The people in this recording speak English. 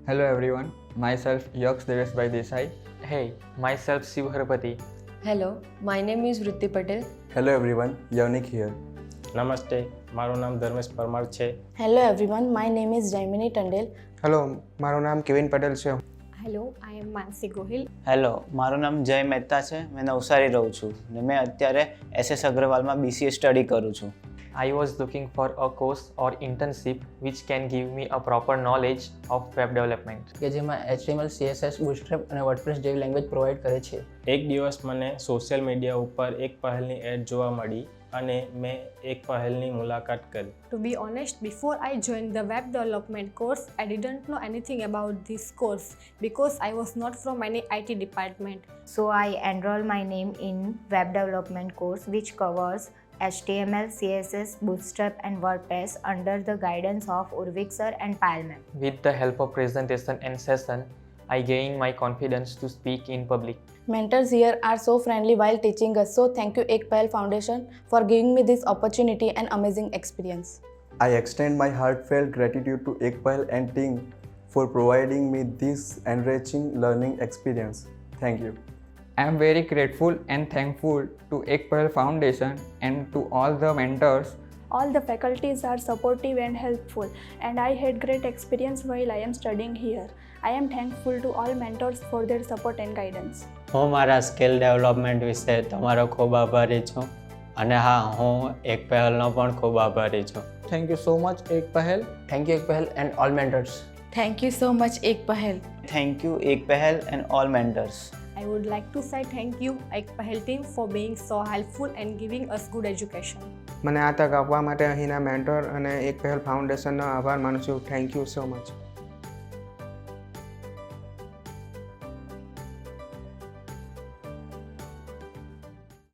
Hello everyone, myself Yaksh Devesbhai Desai. Hey, myself Shiv Harpati. Hello, my name is Vritti Patel. Hello everyone, Yavnik here. Namaste, મારું નામ ધર્મેશ પરમાર છે. Hello everyone, my name is Jaimini Tandel. Hello, મારું નામ Kevin Patel છે. Hello, I am Mansi Gohil. Hello, મારું નામ જય મહેતા છે. મેં નવસારી રહું છું ને મેં અત્યારે SS અગ્રવાલમાં BCA સ્ટડી કરું છું. I was looking for a course or internship which can give me a proper knowledge of web development. કે જેમાં HTML, CSS, Bootstrap અને WordPress જેવી લેંગ્વેજ પ્રોવાઈડ કરે છે. એક દિવસ મને સોશિયલ મીડિયા ઉપર એક પહેલની એડ જોવા મળી અને મેં એક પહેલની મુલાકાત કરી. To be honest, before I joined the web development course, I didn't know anything about this course because I was not from any IT department. So I enrolled my name in web development course which covers HTML, CSS, Bootstrap and WordPress under the guidance of Urvik sir and Payal ma'am. With the help of presentation and session, I gained my confidence to speak in public. Mentors here are so friendly while teaching us. So thank you Ekpahal Foundation for giving me this opportunity and amazing experience. I extend my heartfelt gratitude to Ekpahal and team for providing me this enriching learning experience. Thank you. I am very grateful and thankful to Ekpahal Foundation and to all the mentors. All the faculties are supportive and helpful, and I had great experience while I am studying here. I am thankful to all mentors for their support and guidance. હું મારા skill development વિશે તમારો ખૂબ આભારી છું અને હા હું એકપહેલનો પણ ખૂબ આભારી છું. Thank you so much Ekpahal. Thank you Ekpahal and all mentors. Thank you so much Ekpahal. Thank you Ekpahal and all mentors. I would like to say thank you Ekpahal team for being so helpful and giving us good education. મને આ તક આપવા માટે અહીંના mentor અને એકપહેલ ફાઉન્ડેશનનો આભાર માનું છું. Thank you so much.